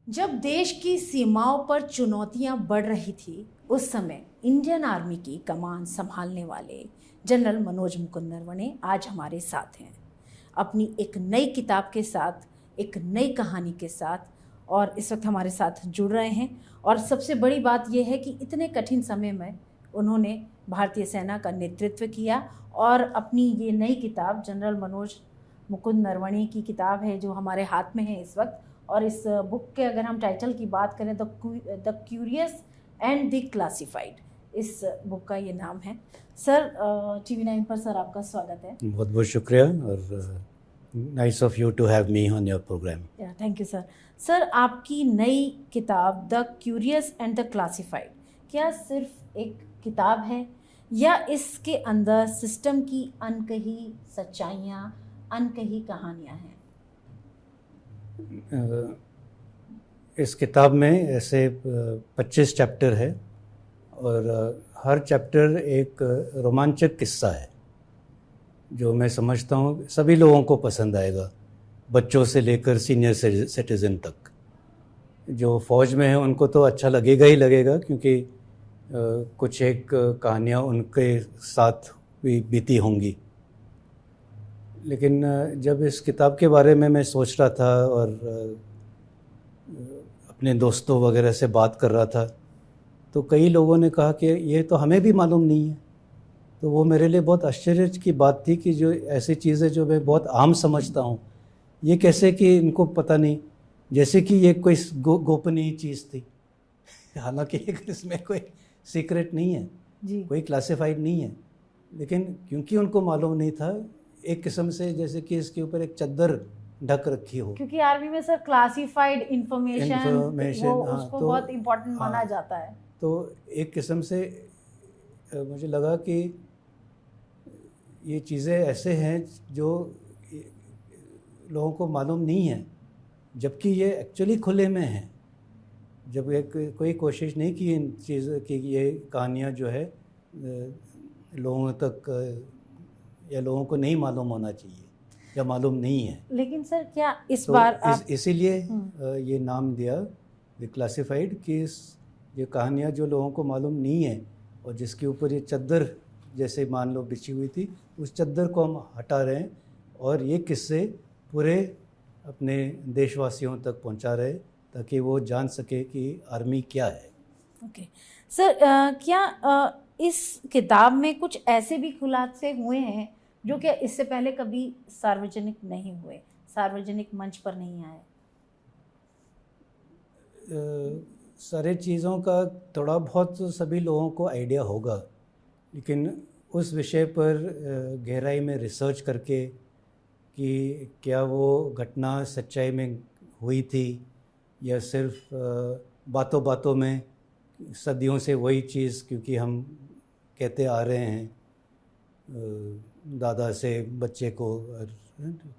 जब देश की सीमाओं पर चुनौतियां बढ़ रही थी, उस समय इंडियन आर्मी की कमान संभालने वाले जनरल मनोज मुकुंद नरवणे आज हमारे साथ हैं, अपनी एक नई किताब के साथ, एक नई कहानी के साथ, और इस वक्त हमारे साथ जुड़ रहे हैं। और सबसे बड़ी बात यह है कि इतने कठिन समय में उन्होंने भारतीय सेना का नेतृत्व किया और अपनी ये नई किताब जनरल मनोज मुकुंद नरवणे की किताब है जो हमारे हाथ में है इस वक्त। और इस बुक के अगर हम टाइटल की बात करें तो the curious and the classified, इस बुक का ये नाम है। सर, TV9 पर सर आपका स्वागत है। बहुत बहुत शुक्रिया और nice of you to have me on your programme. Thank you sir. Sir, आपकी नई किताब the curious and the classified क्या सिर्फ एक किताब है या इसके अंदर सिस्टम की अनकही सच्चाइयाँ, अनकही कहानियाँ हैं? इस किताब में ऐसे 25 चैप्टर है और हर चैप्टर एक रोमांचक किस्सा है जो मैं समझता हूँ सभी लोगों को पसंद आएगा, बच्चों से लेकर सीनियर सिटीज़न तक। जो फ़ौज में है उनको तो अच्छा लगेगा ही लगेगा, क्योंकि कुछ एक कहानियाँ उनके साथ भी बीती होंगी। लेकिन जब इस किताब के बारे में मैं सोच रहा था और अपने दोस्तों वगैरह से बात कर रहा था, तो कई लोगों ने कहा कि ये तो हमें भी मालूम नहीं है। तो वो मेरे लिए बहुत आश्चर्य की बात थी कि जो ऐसी चीज़ें जो मैं बहुत आम समझता हूँ, ये कैसे कि इनको पता नहीं, जैसे कि ये कोई गोपनीय चीज़ थी। हालांकि इसमें कोई सीक्रेट नहीं है जी, कोई क्लासिफाइड नहीं है, लेकिन क्योंकि उनको मालूम नहीं था, एक किस्म से जैसे कि इसके ऊपर एक चद्दर ढक रखी हो। क्योंकि आर्मी में सर क्लासिफाइड इंफॉर्मेशन वो हाँ, उसको तो बहुत इम्पोर्टेंट माना हाँ, जाता है। तो एक किस्म से मुझे लगा कि ये चीज़ें ऐसे हैं जो लोगों को मालूम नहीं है, जबकि ये एक्चुअली खुले में है। जब एक कोई कोशिश नहीं की इन चीज़ों की, ये कहानियाँ जो है लोगों तक या लोगों को नहीं मालूम होना चाहिए या मालूम नहीं है। लेकिन सर क्या इस तो बार इसीलिए ये नाम दिया द क्लासिफाइड, कि ये कहानियाँ जो लोगों को मालूम नहीं है और जिसके ऊपर ये चद्दर जैसे मान लो बिछी हुई थी, उस चद्दर को हम हटा रहे हैं और ये किस्से पूरे अपने देशवासियों तक पहुंचा रहे, ताकि वो जान सके कि आर्मी क्या है। ओके सर, क्या इस किताब में कुछ ऐसे भी खुलासे हुए हैं जो कि इससे पहले कभी सार्वजनिक नहीं हुए, सार्वजनिक मंच पर नहीं आए? सारे चीज़ों का थोड़ा बहुत तो सभी लोगों को आइडिया होगा, लेकिन उस विषय पर गहराई में रिसर्च करके कि क्या वो घटना सच्चाई में हुई थी या सिर्फ बातों बातों में सदियों से वही चीज़, क्योंकि हम कहते आ रहे हैं दादा से बच्चे को,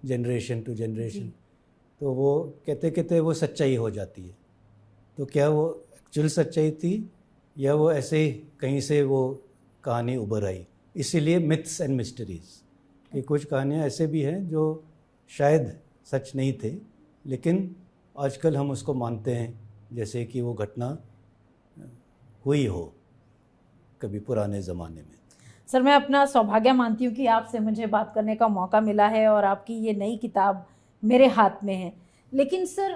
जनरेशन टू जनरेशन, तो वो कहते कहते वो सच्चाई हो जाती है। तो क्या वो एक्चुअल सच्चाई थी या वो ऐसे ही कहीं से वो कहानी उभर आई? इसीलिए मिथ्स एंड मिस्ट्रीज़ कि कुछ कहानियाँ ऐसे भी हैं जो शायद सच नहीं थे, लेकिन आजकल हम उसको मानते हैं जैसे कि वो घटना हुई हो कभी पुराने ज़माने में। सर, मैं अपना सौभाग्य मानती हूँ कि आपसे मुझे बात करने का मौका मिला है और आपकी ये नई किताब मेरे हाथ में है। लेकिन सर,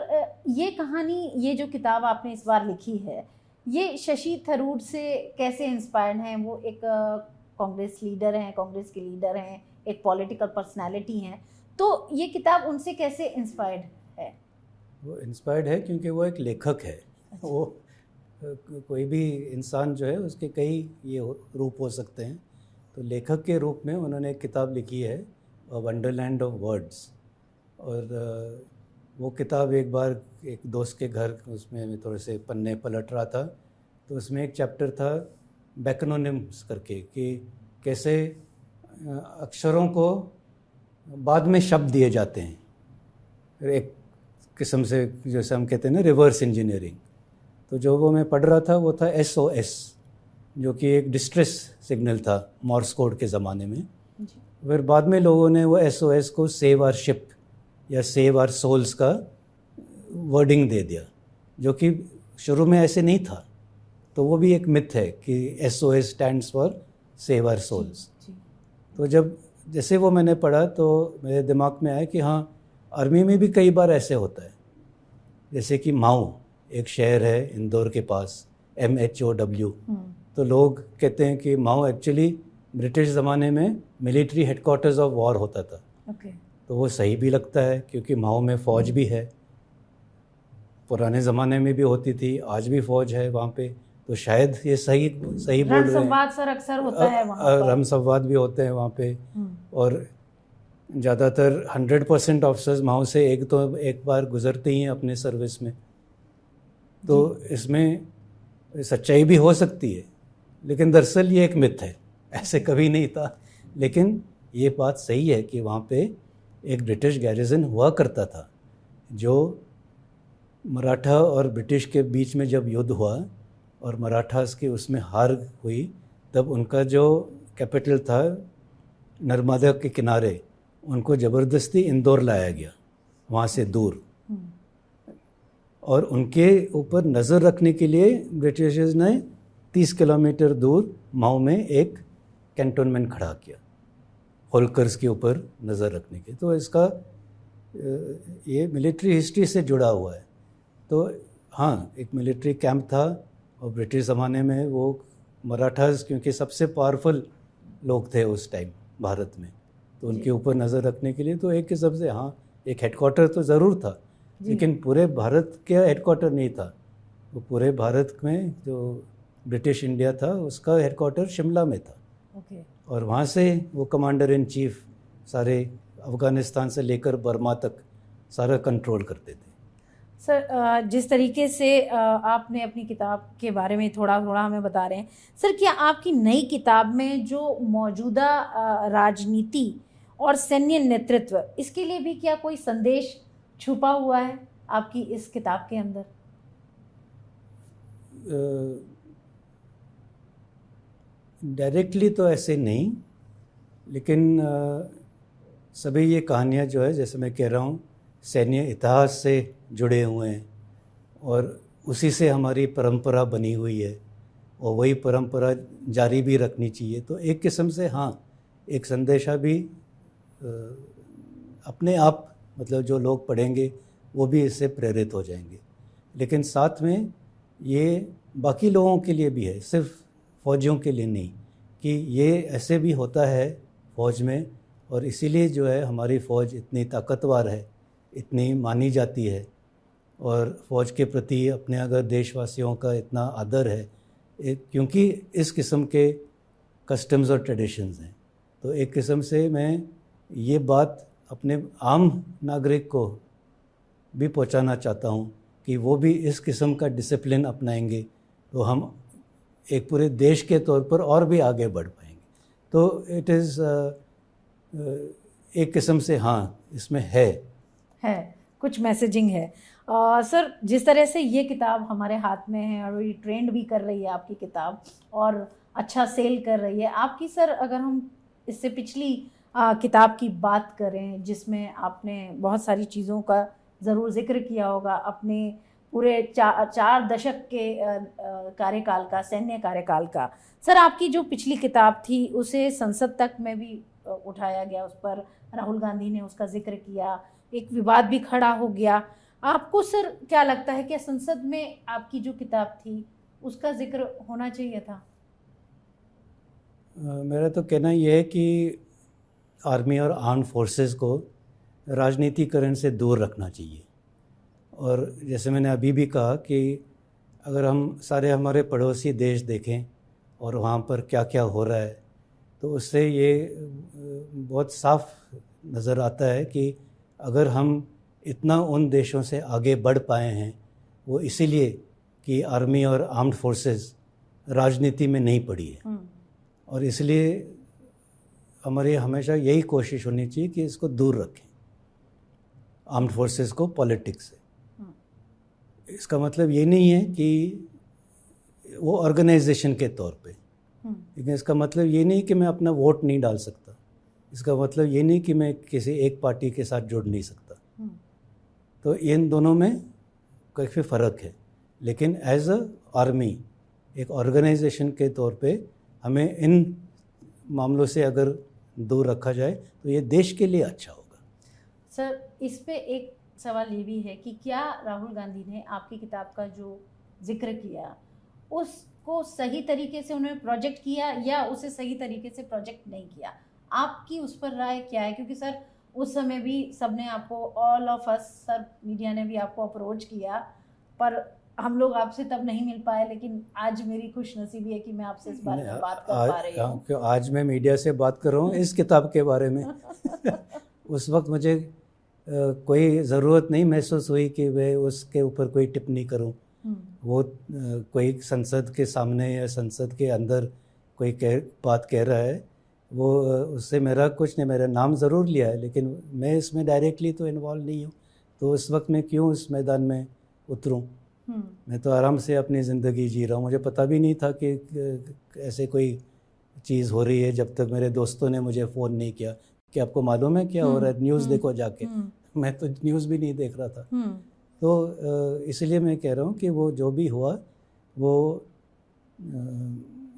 ये कहानी, ये जो किताब आपने इस बार लिखी है, ये शशि थरूर से कैसे इंस्पायर्ड हैं? वो एक कांग्रेस लीडर हैं, कांग्रेस के लीडर हैं, एक पॉलिटिकल पर्सनालिटी हैं, तो ये किताब उनसे कैसे इंस्पायर्ड है? वो इंस्पायर्ड है क्योंकि वो एक लेखक है। वो कोई भी इंसान जो है उसके कई ये रूप हो सकते हैं, तो लेखक के रूप में उन्होंने एक किताब लिखी है, वंडरलैंड ऑफ वर्ड्स। और वो किताब एक बार एक दोस्त के घर, उसमें मैं थोड़े से पन्ने पलट रहा था, तो उसमें एक चैप्टर था बैक्रोनिम्स करके, कि कैसे अक्षरों को बाद में शब्द दिए जाते हैं, एक किस्म से जैसे हम कहते हैं ना रिवर्स इंजीनियरिंग। तो जो वो मैं पढ़ रहा था वो था SOS, जो कि एक डिस्ट्रेस सिग्नल था मॉर्स कोड के ज़माने में। फिर बाद में लोगों ने वो SOS को सेव आवर शिप या सेव आवर सोल्स का वर्डिंग दे दिया। जो कि शुरू में ऐसे नहीं था। तो वो भी एक मिथ है कि SOS stands for save our souls. तो जब जैसे वो मैंने पढ़ा तो मेरे दिमाग में आया कि हाँ, आर्मी में भी कई बार ऐसे होता है। जैसे कि माऊ एक शहर है इंदौर के पास, MHOW। तो लोग कहते हैं कि माऊ एक्चुअली ब्रिटिश ज़माने में मिलिट्री हेडक्वार्टर्स ऑफ वॉर होता था। तो वो सही भी लगता है क्योंकि माऊ में फ़ौज भी है, पुराने ज़माने में भी होती थी, आज भी फ़ौज है वहाँ पे। तो शायद ये सही बोल रहे हैं। रणसंवाद सर अक्सर होता है वहाँ पर। रणसंवाद भी होते हैं वहाँ पे। और ज़्यादातर 100% ऑफिसर्स माऊ से एक बार गुजरते ही हैं अपने सर्विस में। तो इसमें सच्चाई भी हो सकती है, लेकिन दरअसल ये एक मिथ है, ऐसे कभी नहीं था। लेकिन ये बात सही है कि वहाँ पे एक ब्रिटिश गैरिजन हुआ करता था। जो मराठा और ब्रिटिश के बीच में जब युद्ध हुआ और मराठास की उसमें हार हुई, तब उनका जो कैपिटल था नर्मदा के किनारे, उनको ज़बरदस्ती इंदौर लाया गया वहाँ से दूर। और उनके ऊपर नज़र रखने के लिए ब्रिटिशर्स ने 30 किलोमीटर दूर माऊ में एक कैंटोनमेंट खड़ा किया, होलकर्स के ऊपर नज़र रखने के। तो इसका ये मिलिट्री हिस्ट्री से जुड़ा हुआ है। तो हाँ, एक मिलिट्री कैंप था और ब्रिटिश ज़माने में वो मराठास क्योंकि सबसे पावरफुल लोग थे उस टाइम भारत में, तो उनके ऊपर नज़र रखने के लिए तो एक किस्म से हाँ, एक हेडक्वार्टर तो ज़रूर था, लेकिन पूरे भारत का हेडक्वार्टर नहीं था। वो पूरे भारत में जो ब्रिटिश इंडिया था उसका हेडक्वार्टर शिमला में था। और वहाँ से वो कमांडर इन चीफ सारे अफ़गानिस्तान से लेकर बर्मा तक सारा कंट्रोल करते थे। सर, जिस तरीके से आपने अपनी किताब के बारे में थोड़ा थोड़ा हमें बता रहे हैं, सर क्या आपकी नई किताब में जो मौजूदा राजनीति और सैन्य नेतृत्व, इसके लिए भी क्या कोई संदेश छुपा हुआ है आपकी इस किताब के अंदर? डायरेक्टली तो ऐसे नहीं, लेकिन सभी ये कहानियाँ जो है, जैसे मैं कह रहा हूँ, सैन्य इतिहास से जुड़े हुए हैं और उसी से हमारी परंपरा बनी हुई है और वही परंपरा जारी भी रखनी चाहिए। तो एक किस्म से हाँ, एक संदेशा भी अपने आप, मतलब जो लोग पढ़ेंगे वो भी इससे प्रेरित हो जाएंगे। लेकिन साथ में ये बाकी लोगों के लिए भी है, सिर्फ फ़ौजियों के लिए नहीं, कि ये ऐसे भी होता है फ़ौज में, और इसीलिए जो है हमारी फ़ौज इतनी ताकतवर है, इतनी मानी जाती है, और फ़ौज के प्रति अपने अगर देशवासियों का इतना आदर है, क्योंकि इस किस्म के कस्टम्स और ट्रेडिशंस हैं। तो एक किस्म से मैं ये बात अपने आम नागरिक को भी पहुंचाना चाहता हूं कि वो भी इस किस्म का डिसिप्लिन अपनाएंगे तो हम एक पूरे देश के तौर पर और भी आगे बढ़ पाएंगे। तो इट इज़ एक किस्म से हाँ, इसमें है कुछ मैसेजिंग है। सर, जिस तरह से ये किताब हमारे हाथ में है और ये ट्रेंड भी कर रही है आपकी किताब और अच्छा सेल कर रही है आपकी, सर अगर हम इससे पिछली किताब की बात करें जिसमें आपने बहुत सारी चीज़ों का ज़रूर जिक्र किया होगा, अपने पूरे 4 दशक के कार्यकाल का, सैन्य कार्यकाल का, सर आपकी जो पिछली किताब थी उसे संसद तक में भी उठाया गया, उस पर राहुल गांधी ने उसका जिक्र किया, एक विवाद भी खड़ा हो गया। आपको सर क्या लगता है कि संसद में आपकी जो किताब थी उसका जिक्र होना चाहिए था? मेरा तो कहना यह है कि आर्मी और आर्म्ड फोर्सेस को राजनीतिकरण से दूर रखना चाहिए। और जैसे मैंने अभी भी कहा कि अगर हम सारे हमारे पड़ोसी देश देखें और वहाँ पर क्या क्या हो रहा है, तो उससे ये बहुत साफ नज़र आता है कि अगर हम इतना उन देशों से आगे बढ़ पाए हैं वो इसीलिए कि आर्मी और आर्म्ड फोर्सेस राजनीति में नहीं पड़ी है। और इसलिए हमारी हमेशा यही कोशिश होनी चाहिए कि इसको दूर रखें, आर्म्ड फोर्सेस को पॉलिटिक्स से। इसका मतलब ये नहीं है कि वो ऑर्गेनाइजेशन के तौर पे, लेकिन इसका मतलब ये नहीं कि मैं अपना वोट नहीं डाल सकता, इसका मतलब ये नहीं कि मैं किसी एक पार्टी के साथ जुड़ नहीं सकता। तो इन दोनों में काफ़ी फ़र्क है। लेकिन एज अ आर्मी, एक ऑर्गेनाइजेशन के तौर पे हमें इन मामलों से अगर दूर रखा जाए तो ये देश के लिए अच्छा होगा। सर, इस पे एक सवाल ये भी है कि क्या राहुल गांधी ने आपकी किताब का जो जिक्र किया उसको सही तरीके से उन्होंने प्रोजेक्ट किया या उसे सही तरीके से प्रोजेक्ट नहीं किया? आपकी उस पर राय क्या है? क्योंकि सर उस समय भी सबने आपको, all of us, sir media ने भी आपको अप्रोच किया, पर हम लोग आपसे तब नहीं मिल पाए, लेकिन आज मेरी खुशनसीबी है कि मैं आपसे इस बारे में बात कर पा रही हूँ। क्यों आज मैं मीडिया से बात कर रहा हूँ इस किताब के बारे में। उस वक्त मुझे कोई ज़रूरत नहीं महसूस हुई कि मैं उसके ऊपर कोई टिप्पणी करूं। वो कोई संसद के सामने या संसद के अंदर कोई बात कह रहा है, वो उससे मेरा कुछ नहीं, मेरा नाम ज़रूर लिया है, लेकिन मैं इसमें डायरेक्टली तो इन्वॉल्व नहीं हूँ, तो उस वक्त मैं क्यों इस मैदान में उतरूँ? मैं तो आराम से अपनी ज़िंदगी जी रहा हूँ। मुझे पता भी नहीं था कि ऐसे कोई चीज़ हो रही है जब तक मेरे दोस्तों ने मुझे फ़ोन नहीं किया कि आपको मालूम है क्या हो रहा है, न्यूज़ देखो जाके। मैं तो न्यूज़ भी नहीं देख रहा था। तो इसलिए मैं कह रहा हूँ कि वो जो भी हुआ वो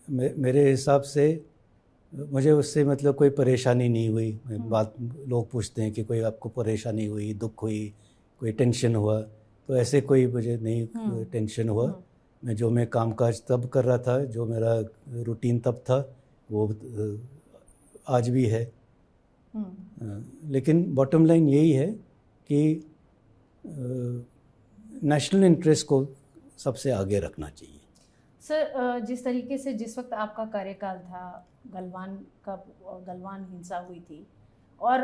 मेरे हिसाब से मुझे उससे मतलब कोई परेशानी नहीं हुई। बात लोग पूछते हैं कि कोई आपको परेशानी हुई, दुख हुई, कोई टेंशन हुआ, तो ऐसे कोई मुझे नहीं टेंशन हुआ। मैं कामकाज तब कर रहा था, जो मेरा रूटीन तब था, वो आज भी है। लेकिन बॉटम लाइन यही है कि नेशनल इंटरेस्ट को सबसे आगे रखना चाहिए। सर, जिस तरीके से जिस वक्त आपका कार्यकाल था, गलवान हिंसा हुई थी, और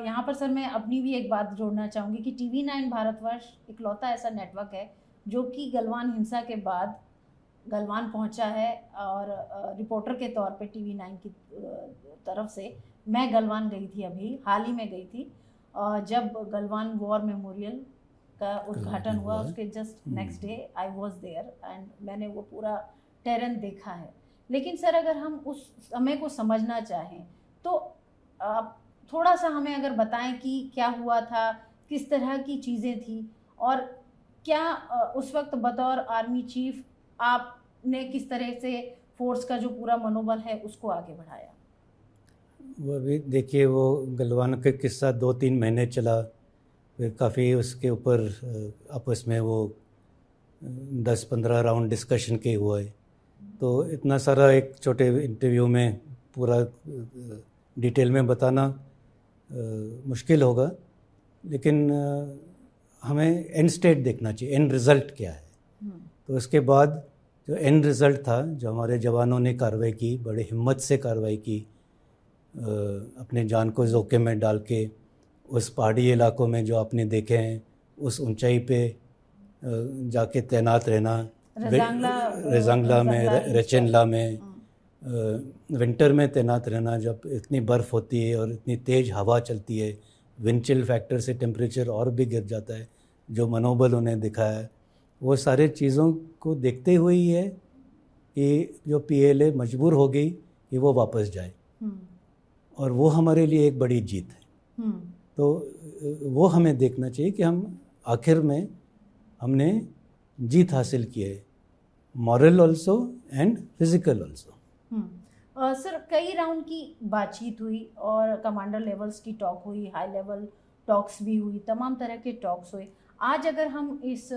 यहाँ पर सर मैं अपनी भी एक बात जोड़ना चाहूँगी कि TV9 भारतवर्ष इकलौता ऐसा नेटवर्क है जो कि गलवान हिंसा के बाद गलवान पहुँचा है, और रिपोर्टर के तौर पे TV9 की तरफ से मैं गलवान गई थी, अभी हाल ही में गई थी, जब गलवान वॉर मेमोरियल का उद्घाटन हुआ, उसके just next day I was there and मैंने वो पूरा टेरन देखा है। लेकिन सर, अगर हम उस समय को समझना चाहें तो आप थोड़ा सा हमें अगर बताएं कि क्या हुआ था, किस तरह की चीज़ें थी, और क्या उस वक्त बतौर आर्मी चीफ आपने किस तरह से फोर्स का जो पूरा मनोबल है उसको आगे बढ़ाया? वो अभी देखिए, वो गलवान का किस्सा 2-3 महीने चला, फिर काफ़ी उसके ऊपर आपस में वो 10-15 राउंड डिस्कशन के हुए, तो इतना सारा एक छोटे इंटरव्यू में पूरा डिटेल में बताना मुश्किल होगा। लेकिन हमें एंड स्टेट देखना चाहिए, एंड रिज़ल्ट क्या है। तो उसके बाद जो एंड रिज़ल्ट था, जो हमारे जवानों ने कार्रवाई की, बड़े हिम्मत से कार्रवाई की, अपने जान को जोखिम में डाल के, उस पहाड़ी इलाकों में जो आपने देखे हैं, उस ऊंचाई पे जाके तैनात रहना, रजांगला में, रेचेनला में, विंटर में तैनात रहना, जब इतनी बर्फ़ होती है और इतनी तेज़ हवा चलती है, विंड चिल फैक्टर से टेम्परेचर और भी गिर जाता है, जो मनोबल उन्हें दिखाया है, वो सारे चीज़ों को देखते हुए ही है कि जो PLA मजबूर हो गई कि वो वापस जाए, और वो हमारे लिए एक बड़ी जीत है। तो वो हमें देखना चाहिए कि हम आखिर में हमने जीत हासिल की है, moral also and physical also. Sir, कई राउंड की बातचीत हुई और कमांडर लेवल्स की टॉक हुई, हाई लेवल टॉक्स भी हुई, तमाम तरह के टॉक्स हुए। आज अगर हम इस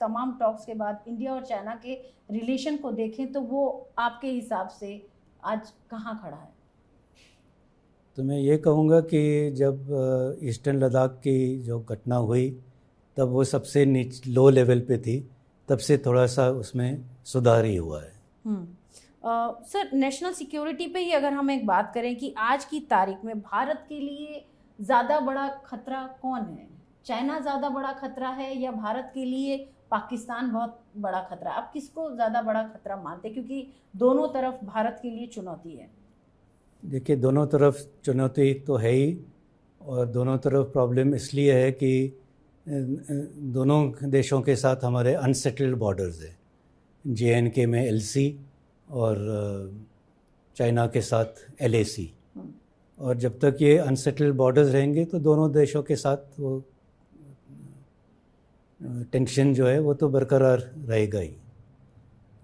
तमाम टॉक्स के बाद इंडिया और चाइना के रिलेशन को देखें तो वो आपके हिसाब से आज कहाँ खड़ा है? तो मैं ये कहूँगा कि जब ईस्टर्न लद्दाख की जो घटना हुई, तब वो सबसे लो लेवल पे थी, तब से थोड़ा सा उसमें सुधार ही हुआ है। सर, नेशनल सिक्योरिटी पे ही अगर हम एक बात करें कि आज की तारीख में भारत के लिए ज़्यादा बड़ा खतरा कौन है? चाइना ज़्यादा बड़ा खतरा है या भारत के लिए पाकिस्तान बहुत बड़ा खतरा? आप किसको ज़्यादा बड़ा खतरा मानते हैं, क्योंकि दोनों तरफ भारत के लिए चुनौती है? देखिए, दोनों तरफ चुनौती तो है ही, और दोनों तरफ प्रॉब्लम इसलिए है कि दोनों देशों के साथ हमारे अनसेटल्ड बॉर्डर्स है। JNK में LC और चाइना के साथ LAC, और जब तक ये अनसेटल्ड बॉर्डर्स रहेंगे तो दोनों देशों के साथ वो टेंशन जो है वो तो बरकरार रहेगा ही।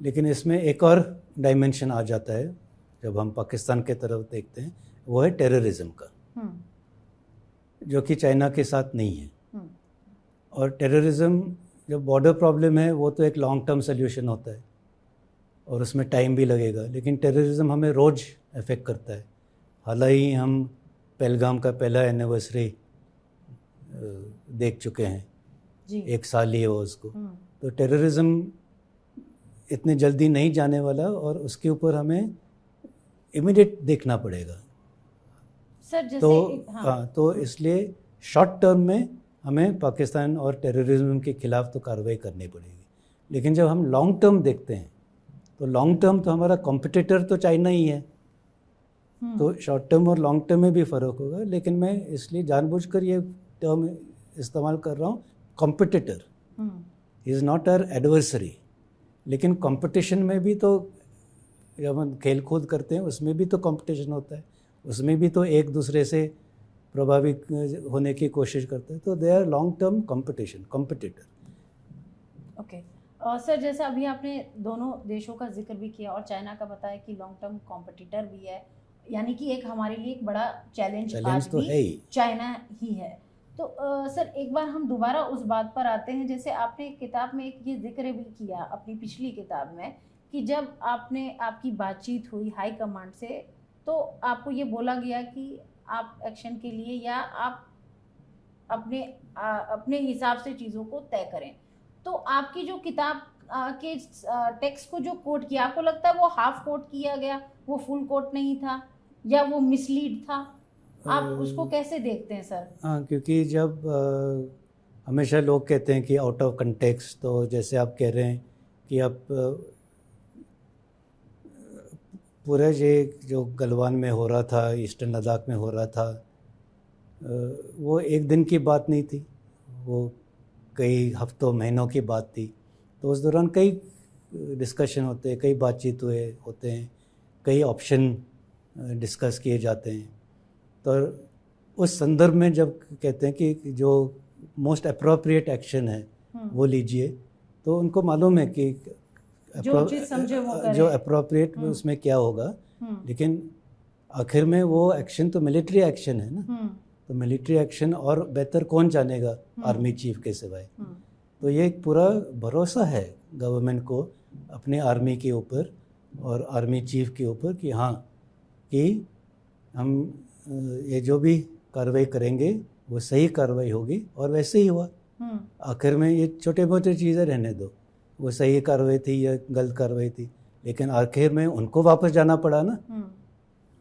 लेकिन इसमें एक और डायमेंशन आ जाता है जब हम पाकिस्तान के तरफ देखते हैं, वो है टेररिज्म का, जो कि चाइना के साथ नहीं है। और टेररिज्म जब बॉर्डर प्रॉब्लम है वो तो एक लॉन्ग टर्म सोल्यूशन होता है और उसमें टाइम भी लगेगा, लेकिन टेररिज्म हमें रोज़ अफेक्ट करता है। हाल ही हम पहलगाम का पहला एनिवर्सरी देख चुके हैं जी। 1 साल ही हो उसको। तो टेररिज्म इतने जल्दी नहीं जाने वाला और उसके ऊपर हमें इमीडिएट देखना पड़ेगा। सर जैसे तो हाँ, तो इसलिए शॉर्ट टर्म में हमें पाकिस्तान और टेररिज्म के खिलाफ तो कार्रवाई करनी पड़ेगी। लेकिन जब हम लॉन्ग टर्म देखते हैं तो लॉन्ग टर्म तो हमारा कॉम्पिटिटर तो चाइना ही है। तो शॉर्ट टर्म और लॉन्ग टर्म में भी फ़र्क होगा, लेकिन मैं इसलिए जानबूझकर ये टर्म इस्तेमाल कर रहा हूँ, competitor is not our adversary. लेकिन कंपटीशन में भी तो जब हम खेल कूद करते हैं उसमें भी तो कंपटीशन होता है, उसमें भी तो एक दूसरे से प्रभावित होने की कोशिश करते हैं। तो they are long term competition, competitor. Okay. और सर जैसे अभी आपने दोनों देशों का जिक्र भी किया और चाइना का बताया कि लॉन्ग टर्म कॉम्पिटिटर भी है, यानी कि एक हमारे लिए एक बड़ा चैलेंज आज तो भी है ही, चाइना ही है। तो सर एक बार हम दोबारा उस बात पर आते हैं, जैसे आपने किताब में एक ये जिक्र भी किया अपनी पिछली किताब में कि जब आपकी बातचीत हुई हाई कमांड से तो आपको ये बोला गया कि आप एक्शन के लिए या आप अपने हिसाब से चीज़ों को तय करें। तो आपकी जो किताब के टेक्स्ट को जो कोट किया, आपको लगता है वो हाफ कोट किया गया, वो फुल कोट नहीं था या वो मिसलीड था? आप उसको कैसे देखते हैं सर? हाँ, क्योंकि जब हमेशा लोग कहते हैं कि आउट ऑफ कंटेक्स्ट, तो जैसे आप कह रहे हैं कि आप पूरा ये जो गलवान में हो रहा था, ईस्टर्न लद्दाख में हो रहा था, वो एक दिन की बात नहीं थी, वो कई हफ्तों महीनों की बात थी। तो उस दौरान कई डिस्कशन होते हैं, कई बातचीत होते हैं, कई ऑप्शन डिस्कस किए जाते हैं। तो उस संदर्भ में जब कहते हैं कि जो मोस्ट अप्रोप्रिएट एक्शन है वो लीजिए, तो उनको मालूम है कि जो चीज़ समझे वो करें, जो अप्रोप्रिएट उसमें क्या होगा। लेकिन आखिर में वो एक्शन तो मिलिट्री एक्शन है ना, तो मिलिट्री एक्शन और बेहतर कौन जानेगा आर्मी चीफ के सिवाय। तो ये एक पूरा भरोसा है गवर्नमेंट को अपने आर्मी के ऊपर और आर्मी चीफ के ऊपर कि हाँ, कि हम ये जो भी कार्रवाई करेंगे वो सही कार्रवाई होगी, और वैसे ही हुआ। आखिर में ये छोटे मोटे चीज़ें रहने दो, वो सही कार्रवाई थी या गलत कार्रवाई थी, लेकिन आखिर में उनको वापस जाना पड़ा ना।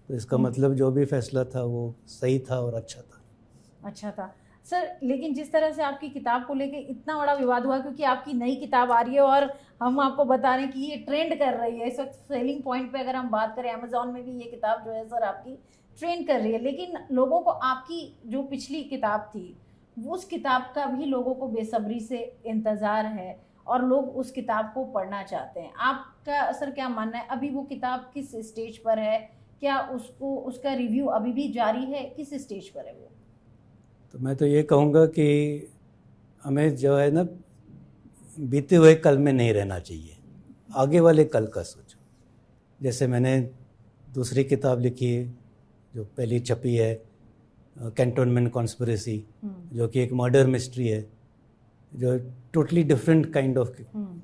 तो इसका मतलब जो भी फैसला था वो सही था और अच्छा था। सर लेकिन जिस तरह से आपकी किताब को लेके इतना बड़ा विवाद हुआ, क्योंकि आपकी नई किताब आ रही है और हम आपको बता रहे हैं कि ये ट्रेंड कर रही है इस वक्त, सेलिंग पॉइंट पे अगर हम बात करें अमेजोन में भी ये किताब जो है सर आपकी ट्रेंड कर रही है, लेकिन लोगों को आपकी जो पिछली किताब थी उस किताब का भी लोगों को बेसब्री से इंतज़ार है और लोग उस किताब को पढ़ना चाहते हैं। आपका सर क्या मानना है, अभी वो किताब किस स्टेज पर है? क्या उसका रिव्यू अभी भी जारी है? किस स्टेज पर है वो? तो मैं तो ये कहूँगा कि हमें जो है ना, बीते हुए कल में नहीं रहना चाहिए, आगे वाले कल का सोचो। जैसे मैंने दूसरी किताब लिखी है जो पहली छपी है, कैंटोनमेंट कॉन्स्पिरेसी, जो कि एक मर्डर मिस्ट्री है, जो totally different kind of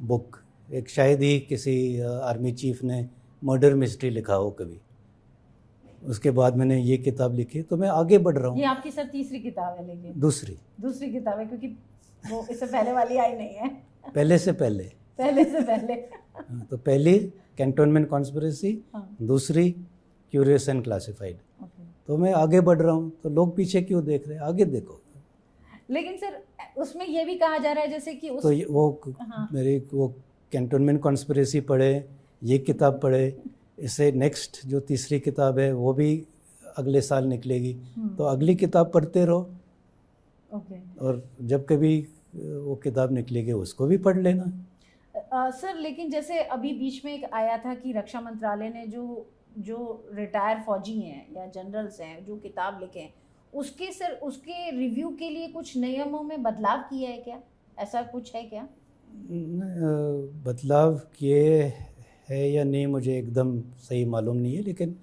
book. एक शायद ही किसी आर्मी चीफ ने मर्डर मिस्ट्री लिखा हो कभी। उसके बाद मैंने ये किताब लिखी, तो मैं आगे बढ़ रहा हूँ। ये आपकी सर तीसरी किताब है? लेकिन दूसरी किताब है, क्योंकि वो इससे पहले वाली आई नहीं है। पहले से पहले तो पहली कैंटोनमेंट कॉन्स्पिरेसी, दूसरी क्यूरियस एंड क्लासिफाइड। तो मैं आगे बढ़ रहा हूँ, तो लोग पीछे क्यों देख रहे हैं, आगे देखो। लेकिन सर उसमें ये भी कहा जा रहा है जैसे कि तो मेरी वो कैंटोनमेंट कॉन्स्पिरेसी पढ़े, ये किताब पढ़े, इससे नेक्स्ट जो तीसरी किताब है वो भी अगले साल निकलेगी, तो अगली किताब पढ़ते रहो। और जब कभी वो किताब निकलेगी उसको भी पढ़ लेना। सर लेकिन जैसे अभी बीच में एक आया था कि रक्षा मंत्रालय ने जो रिटायर फौजी हैं या जनरल्स हैं जो किताब लिखे हैं, उसके रिव्यू के लिए कुछ नियमों में बदलाव किया है क्या? ऐसा कुछ है क्या? बदलाव किए है या नहीं मुझे एकदम सही मालूम नहीं है, लेकिन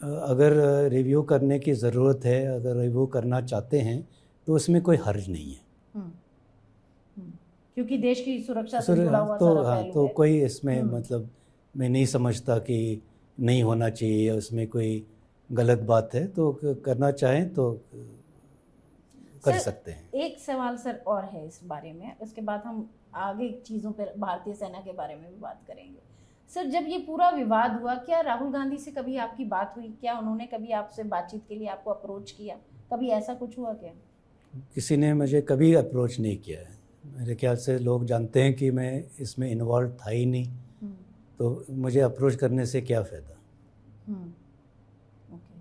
अगर रिव्यू करने की ज़रूरत है, अगर रिव्यू करना चाहते हैं तो उसमें कोई हर्ज नहीं है। हम्म, हम्म, क्योंकि देश की सुरक्षा से जुड़ा हुआ तो सारा हाँ, पहलू तो है। कोई इसमें मतलब मैं नहीं समझता कि नहीं होना चाहिए या उसमें कोई गलत बात है, तो करना चाहें तो कर सर सकते हैं। एक सवाल सर और है इस बारे में, उसके बाद हम आगे चीज़ों पर भारतीय सेना के बारे में भी बात करेंगे। सर जब ये पूरा विवाद हुआ, क्या राहुल गांधी से कभी आपकी बात हुई? क्या उन्होंने कभी आपसे बातचीत के लिए आपको अप्रोच किया? कभी ऐसा कुछ हुआ क्या? किसी ने मुझे कभी अप्रोच नहीं किया है। मेरे ख्याल से लोग जानते हैं कि मैं इसमें इन्वॉल्व था ही नहीं, तो मुझे अप्रोच करने से क्या फ़ायदा। ओके।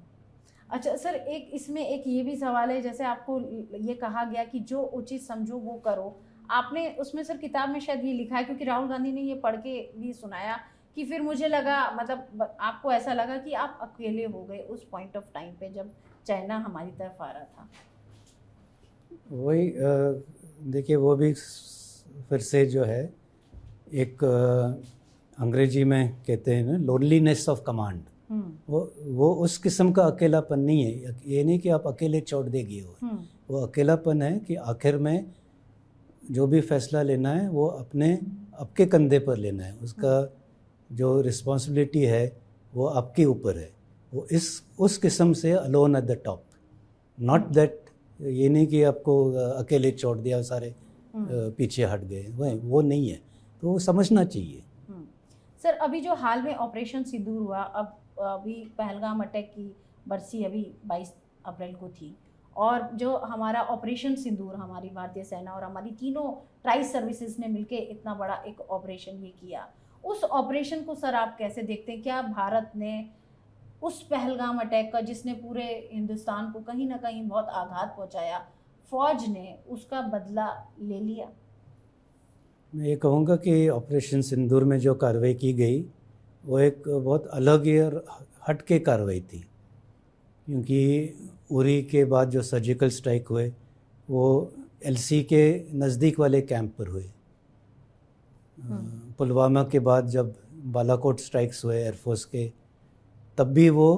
अच्छा सर, एक इसमें एक ये भी सवाल है, जैसे आपको ये कहा गया कि जो उचित समझो वो करो, आपने उसमें सर किताब में शायद ये लिखा है, क्योंकि राहुल गांधी ने ये पढ़ के भी सुनाया कि फिर मुझे लगा, मतलब आपको ऐसा लगा कि आप अकेले हो गए उस पॉइंट ऑफ टाइम पे जब चाइना हमारी तरफ आ रहा था। वही देखिए, वो भी फिर से जो है एक अंग्रेजी में कहते हैं ना, लोनलीनेस ऑफ कमांड। वो उस किस्म का अकेलापन नहीं है। ये नहीं कि आप अकेले छोड़ देगी वो अकेलापन है कि आखिर में जो भी फैसला लेना है वो आपके कंधे पर लेना है, उसका जो रिस्पॉन्सिबिलिटी है वो आपके ऊपर है। वो उस किस्म से alone at the top, not that ये नहीं कि आपको अकेले छोड़ दिया, सारे पीछे हट गए, वो नहीं है। तो वो समझना चाहिए। सर अभी जो हाल में ऑपरेशन सिंदूर हुआ, अब अभी पहलगाम अटैक की बरसी अभी 22 अप्रैल को थी, और जो हमारा ऑपरेशन सिंदूर, हमारी भारतीय सेना और हमारी तीनों ट्राइस सर्विसेज ने मिलके इतना बड़ा एक ऑपरेशन ये किया, उस ऑपरेशन को सर आप कैसे देखते हैं? क्या भारत ने उस पहलगाम अटैक का, जिसने पूरे हिंदुस्तान को कहीं ना कहीं बहुत आघात पहुंचाया, फौज ने उसका बदला ले लिया? मैं ये कहूँगा कि ऑपरेशन सिंदूर में जो कार्रवाई की गई वो एक बहुत अलग ही और हट के कार्रवाई थी, क्योंकि उरी के बाद जो सर्जिकल स्ट्राइक हुए वो एलसी के नज़दीक वाले कैंप पर हुए। पुलवामा के बाद जब बालाकोट स्ट्राइक्स हुए एयरफोर्स के, तब भी वो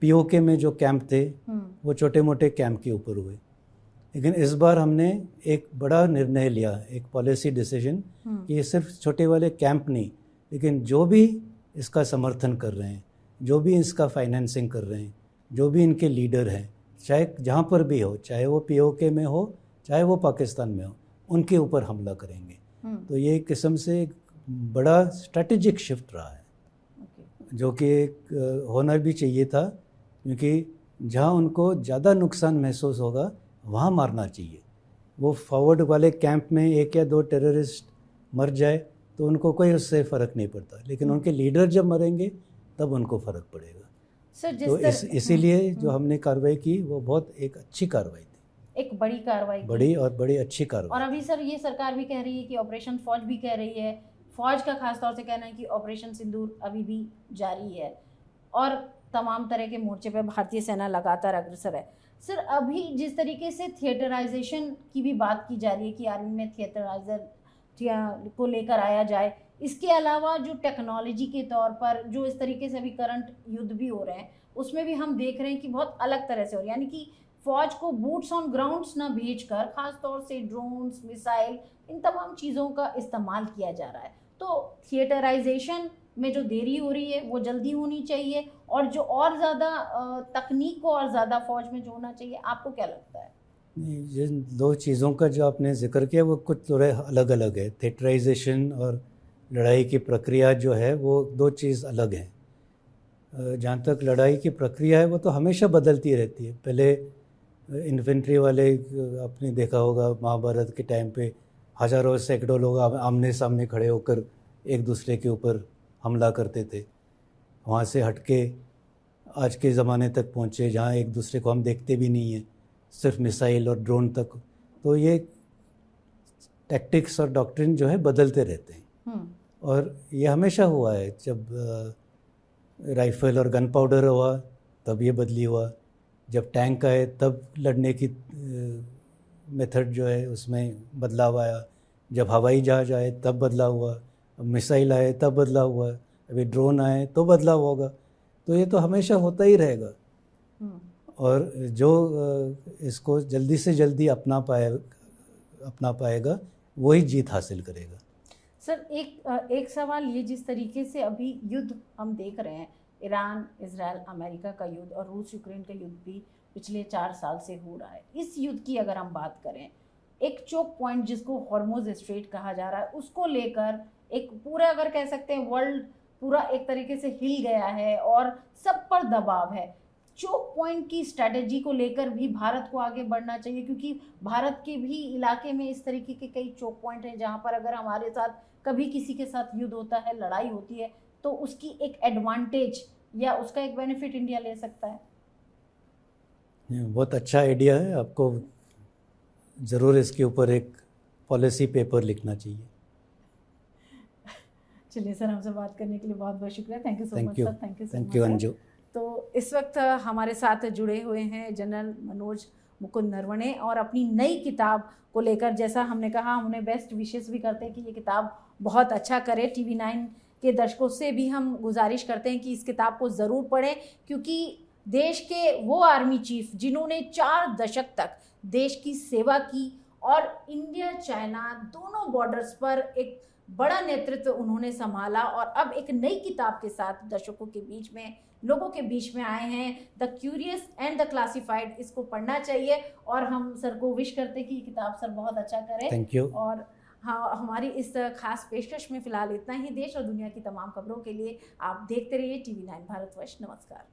पीओके में जो कैंप थे वो छोटे मोटे कैंप के ऊपर हुए। लेकिन इस बार हमने एक बड़ा निर्णय लिया, एक पॉलिसी डिसीजन, कि ये सिर्फ छोटे वाले कैंप नहीं, लेकिन जो भी इसका समर्थन कर रहे हैं, जो भी इसका फाइनेंसिंग कर रहे हैं, जो भी इनके लीडर हैं, चाहे जहाँ पर भी हो, चाहे वो पीओके में हो चाहे वो पाकिस्तान में हो, उनके ऊपर हमला करेंगे। तो ये एक किस्म से एक बड़ा स्ट्रेटेजिक शिफ्ट रहा है, जो कि एक होना भी चाहिए था, क्योंकि जहाँ उनको ज़्यादा नुकसान महसूस होगा वहाँ मारना चाहिए। वो फॉरवर्ड वाले कैंप में एक या दो टेररिस्ट मर जाए तो उनको कोई उससे फ़र्क नहीं पड़ता, लेकिन उनके लीडर जब मरेंगे तब उनको फ़र्क पड़ेगा। सर तो इसीलिए जो हमने कार्रवाई की वो बहुत एक अच्छी कार्रवाई थी, एक बड़ी कार्रवाई, बड़ी अच्छी कार्रवाई। और अभी सर ये सरकार भी कह रही है कि ऑपरेशन, फौज भी कह रही है, फौज का खास तौर से कहना है कि ऑपरेशन सिंदूर अभी भी जारी है, और तमाम तरह के मोर्चे पे भारतीय सेना लगातार अग्रसर है। सर अभी जिस तरीके से थिएटराइजेशन की भी बात की जा रही है कि आर्मी में थिएटराइजर को लेकर आया जाए, इसके अलावा जो टेक्नोलॉजी के तौर पर जो इस तरीके से अभी करंट युद्ध भी हो रहे हैं, उसमें भी हम देख रहे हैं कि बहुत अलग तरह से हो रही है, यानी कि फौज को बूट्स ऑन ग्राउंड्स ना भेजकर खास तौर से ड्रोन्स, मिसाइल, इन तमाम चीज़ों का इस्तेमाल किया जा रहा है। तो थिएटराइजेशन में जो देरी हो रही है वो जल्दी होनी चाहिए, और जो और ज़्यादा तकनीक को और ज़्यादा फौज में जो होना चाहिए, आपको क्या लगता है? जिन दो चीज़ों का जो आपने जिक्र किया वो कुछ थोड़े अलग अलग है। थिएटराइजेशन और लड़ाई की प्रक्रिया जो है वो दो चीज़ अलग हैं। जहाँ तक लड़ाई की प्रक्रिया है वो तो हमेशा बदलती रहती है। पहले इन्फेंट्री वाले, आपने देखा होगा महाभारत के टाइम पे हज़ारों सैकड़ों लोग आमने सामने खड़े होकर एक दूसरे के ऊपर हमला करते थे। वहाँ से हटके आज के ज़माने तक पहुँचे जहाँ एक दूसरे को हम देखते भी नहीं हैं, सिर्फ मिसाइल और ड्रोन तक। तो ये टैक्टिक्स और डॉक्ट्रिन जो है बदलते रहते हैं, और ये हमेशा हुआ है। जब राइफ़ल और गन पाउडर हुआ तब ये बदली हुआ, जब टैंक आए तब लड़ने की मेथड जो है उसमें बदलाव आया, जब हवाई जहाज आए तब बदलाव हुआ, अब मिसाइल आए तब बदलाव हुआ, अभी ड्रोन आए तो बदलाव होगा। तो ये तो हमेशा होता ही रहेगा। और जो इसको जल्दी से जल्दी अपना पाएगा वही जीत हासिल करेगा। सर एक सवाल ये, जिस तरीके से अभी युद्ध हम देख रहे हैं, ईरान इजराइल अमेरिका का युद्ध और रूस यूक्रेन का युद्ध भी पिछले 4 साल से हो रहा है। इस युद्ध की अगर हम बात करें, एक चोक पॉइंट जिसको हॉर्मुज स्ट्रेट कहा जा रहा है, उसको लेकर एक पूरा, अगर कह सकते हैं, वर्ल्ड पूरा एक तरीके से हिल गया है और सब पर दबाव है। चोक पॉइंट की स्ट्रैटेजी को लेकर भी भारत को आगे बढ़ना चाहिए, क्योंकि भारत के भी इलाके में इस तरीके के कई चोक पॉइंट हैं जहां पर अगर हमारे साथ कभी किसी के साथ युद्ध होता है, लड़ाई होती है, तो उसकी एक एडवांटेज या उसका एक बेनिफिट इंडिया ले सकता है। बहुत अच्छा आइडिया है, आपको ज़रूर इसके ऊपर एक पॉलिसी पेपर लिखना चाहिए। चलिए सर, हमसे बात करने के लिए बहुत बहुत शुक्रिया। Thank you so much sir. Thank you Anju. तो इस वक्त हमारे साथ जुड़े हुए हैं जनरल मनोज मुकुंद नरवणे, और अपनी नई किताब को लेकर, जैसा हमने कहा, हम उन्हें बेस्ट विशेस भी करते हैं कि ये किताब बहुत अच्छा करे। TV9 के दर्शकों से भी हम गुजारिश करते हैं कि इस किताब को ज़रूर पढ़ें, क्योंकि देश के वो आर्मी चीफ जिन्होंने 4 दशक तक देश की सेवा की और इंडिया चाइना दोनों बॉर्डर्स पर एक बड़ा नेतृत्व उन्होंने संभाला, और अब एक नई किताब के साथ दर्शकों के बीच में, लोगों के बीच में आए हैं, the curious and the classified. इसको पढ़ना चाहिए और हम सर को विश करते हैं कि ये किताब सर बहुत अच्छा करें। Thank you. और हाँ, हमारी इस खास पेशकश में फिलहाल इतना ही। देश और दुनिया की तमाम खबरों के लिए आप देखते रहिए TV9 भारतवर्ष। नमस्कार।